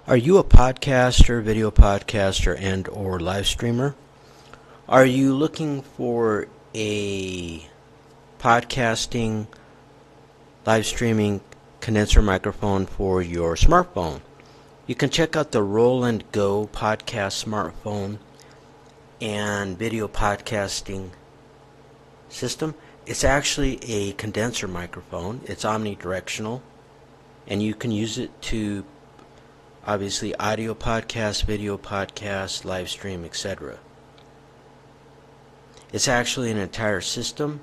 Are you a podcaster, video podcaster, and or live streamer? Are you looking for a podcasting, live streaming condenser microphone for your smartphone? You can check out the Roland GoPodcast smartphone and video podcasting system. It's actually a condenser microphone. It's omnidirectional, and you can use it to obviously audio podcast, video podcast, live stream, etc. It's actually an entire system.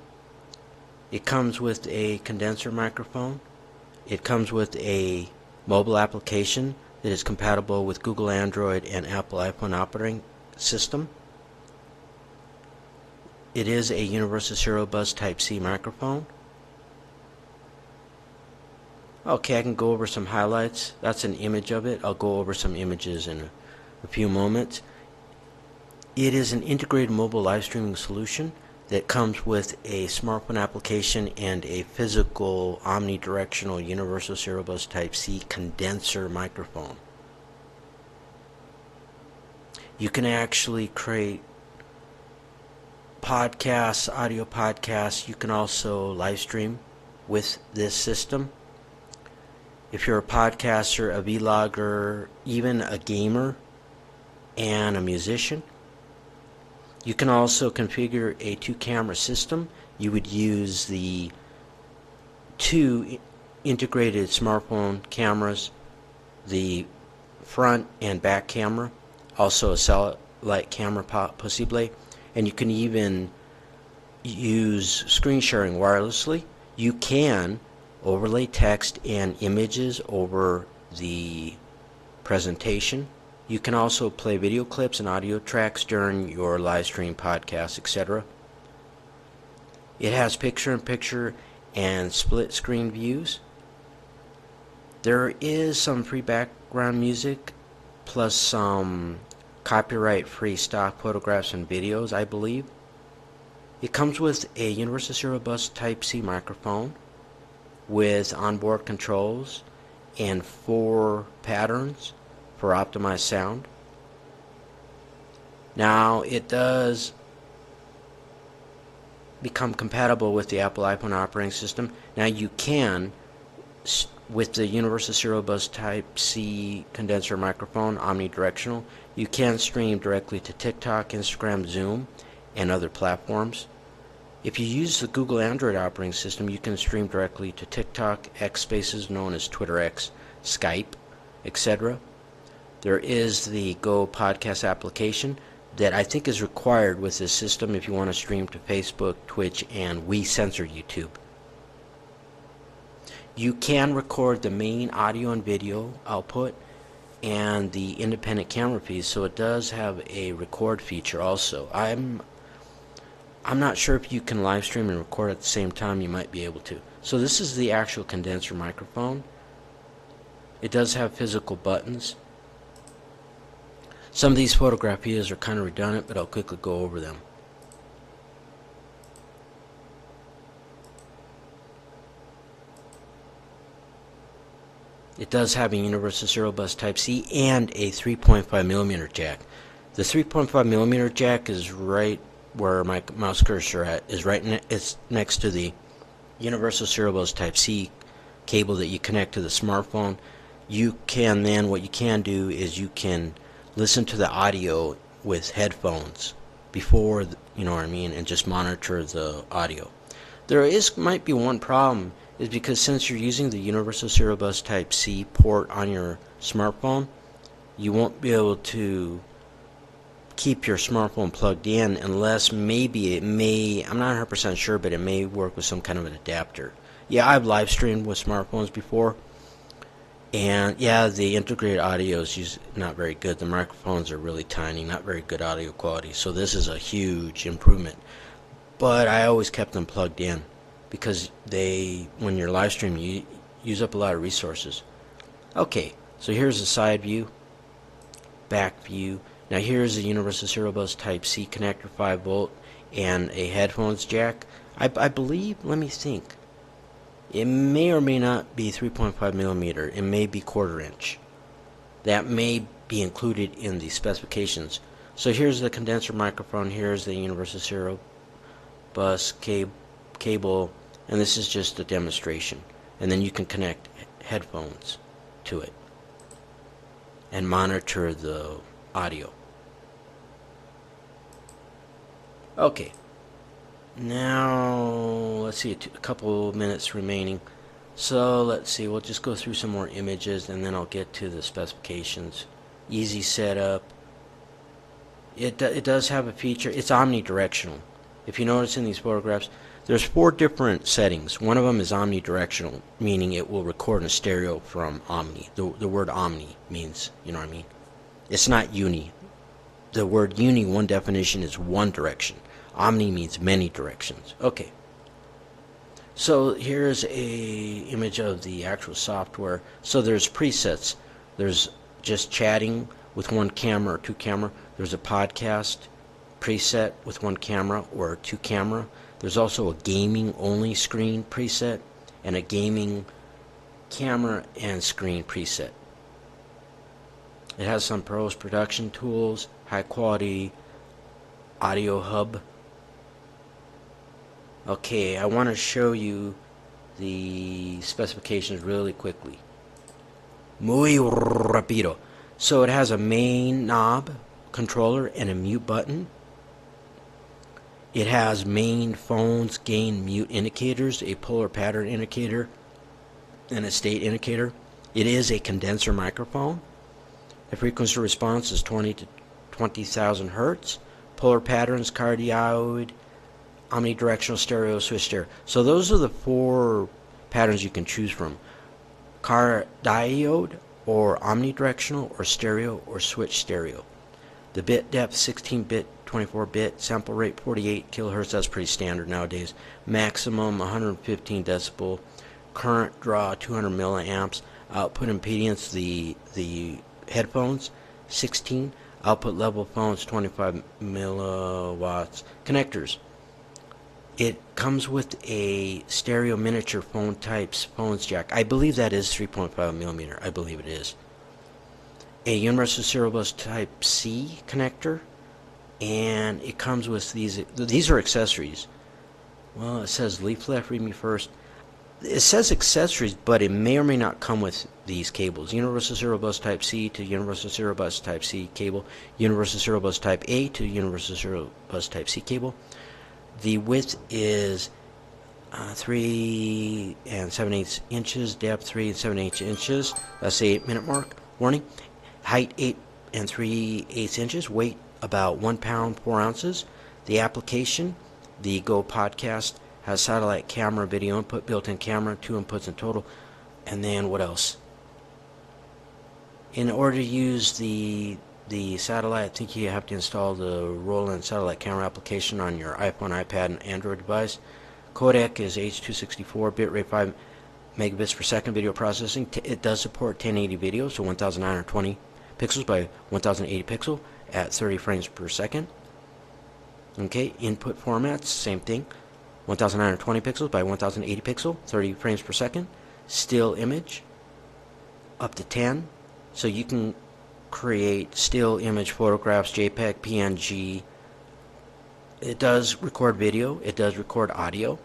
It comes with a condenser microphone. It comes with a mobile application that is compatible with Google Android and Apple iPhone operating system. It is a universal serial bus Type-C microphone. Okay, I can go over some highlights. That's an image of it. I'll go over some images in a few moments. It is an integrated mobile live streaming solution that comes with a smartphone application and a physical omnidirectional universal serial bus Type-C condenser microphone. You can actually create podcasts, audio podcasts. You can also live stream with this system. If you're a podcaster, a vlogger, even a gamer, and a musician, you can also configure a 2-camera system. You would use the 2 integrated smartphone cameras, the front and back camera, also a satellite camera possibly, and you can even use screen sharing wirelessly. You can overlay text and images over the presentation. You can also play video clips and audio tracks during your live stream podcast, etc. It has picture-in-picture and split screen views. There is some free background music plus some copyright-free stock photographs and videos, I believe. It comes with a universal serial bus Type-C microphone with onboard controls and 4 patterns for optimized sound. Now it does become compatible with the Apple iPhone operating system. Now you can, with the universal serial bus Type-C condenser microphone, omnidirectional, you can stream directly to TikTok, Instagram, Zoom, and other platforms. If you use the Google Android operating system, you can stream directly to TikTok, X Spaces known as Twitter X, Skype, etc. There is the GoPodcast application that I think is required with this system if you want to stream to Facebook, Twitch, and we censor YouTube. You can record the main audio and video output and the independent camera feeds, so it does have a record feature also. I'm not sure if you can live stream and record at the same time. You might be able to. So this is the actual condenser microphone. It does have physical buttons. Some of these photographs are kind of redundant, but I'll quickly go over them. It does have a universal serial bus Type-C and a 3.5mm jack. The 3.5mm jack is right where my mouse cursor is it's next to the universal serial bus Type-C cable that you connect to the smartphone. You can then, what you can do is you can listen to the audio with headphones before, you know what I mean, and just monitor the audio. There might be one problem, is because since you're using the universal serial bus Type-C port on your smartphone, you won't be able to keep your smartphone plugged in unless maybe it may, I'm not 100% sure, but it may work with some kind of an adapter. Yeah, I've live streamed with smartphones before, and yeah, the integrated audio is not very good. The microphones are really tiny, not very good audio quality, so this is a huge improvement. But I always kept them plugged in because when you're live streaming, you use up a lot of resources. Okay, so here's the side view, back view. Now here's a universal serial bus Type-C connector, 5V, and a headphones jack. I believe, let me think, it may or may not be 3.5mm. It may be 1/4 inch. that may be included in the specifications. So here's the condenser microphone, here's the universal serial bus cable, and this is just a demonstration. And then you can connect headphones to it and monitor the audio. Okay, now let's see, a couple minutes remaining. So let's see, we'll just go through some more images and then I'll get to the specifications. Easy setup. It does have a feature. It's omnidirectional. If you notice in these photographs, there's 4 different settings. One of them is omnidirectional, meaning it will record in stereo from omni. The word omni means, you know what I mean? It's not uni. The word uni, one definition is one direction. Omni means many directions. Okay. So here's a image of the actual software. So there's presets. There's just chatting with one camera or 2 camera. There's a podcast preset with 1 camera or 2 camera. There's also a gaming only screen preset and a gaming camera and screen preset. It has some post-production tools, high quality audio hub. Okay, I want to show you the specifications really quickly. Muy rápido. So it has a main knob controller and a mute button. It has main phones gain mute indicators, a polar pattern indicator, and a state indicator. It is a condenser microphone. The frequency response is 20 to 20,000 hertz. Polar patterns, cardioid, omnidirectional, stereo, switch stereo. So those are the 4 patterns you can choose from. Cardioid, or omnidirectional, or stereo, or switch stereo. The bit depth 16-bit, 24-bit, sample rate 48 kilohertz. That's pretty standard nowadays. Maximum 115 decibel, current draw 200 milliamps. Output impedance, the headphones 16. Output level phones 25 milliwatts. Connectors. It comes with a stereo miniature phone types phones jack. I believe that is 3.5 millimeter. I believe it is. A universal serial bus type C connector, and it comes with these are accessories. Well, it says leaflet, read me first. It says accessories, but it may or may not come with these cables. Universal serial bus type C to universal serial bus type C cable. Universal serial bus type A to universal serial bus type C cable. The width is 3 7/8 inches, depth 3 7/8 inches. That's the 8-minute mark. Warning. Height 8 3/8 inches. Weight about 1 pound 4 ounces. The application, the GoPodcast, has satellite camera, video input, built-in camera, 2 inputs in total. And then what else? In order to use the satellite, I think you have to install the Roland satellite camera application on your iPhone, iPad, and Android device. Codec is H.264, bitrate 5 megabits per second video processing. It does support 1080 video, so 1920 pixels by 1080 pixel at 30 frames per second. Okay, input formats, same thing. 1920 pixels by 1080 pixel, 30 frames per second. Still image, up to 10. So you can create still image photographs, JPEG, PNG. It does record video. It does record audio.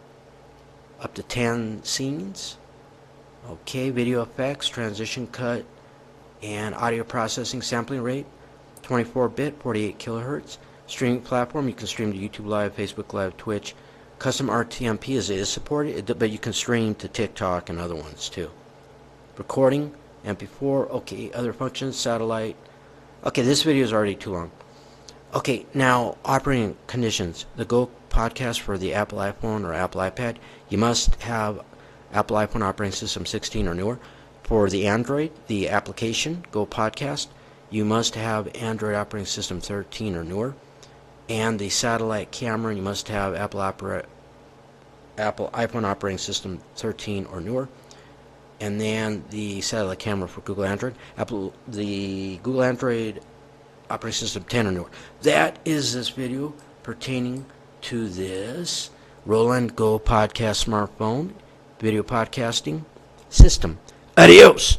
Up to 10 scenes. Okay, video effects, transition cut, and audio processing sampling rate. 24-bit, 48 kilohertz. Streaming platform, you can stream to YouTube Live, Facebook Live, Twitch. Custom RTMP is supported, but you can stream to TikTok and other ones too. Recording, MP4, okay, other functions, satellite. Okay, this video is already too long. Okay, now operating conditions. The GoPodcast for the Apple iPhone or Apple iPad, you must have Apple iPhone operating system 16 or newer. For the Android, the application, GoPodcast, you must have Android operating system 13 or newer. And the satellite camera, you must have Apple iPhone operating system 13 or newer. And then the satellite camera for Google Android, the Google Android operating system 10 or newer. That is this video pertaining to this Roland GoPodcast smartphone video podcasting system. Adios!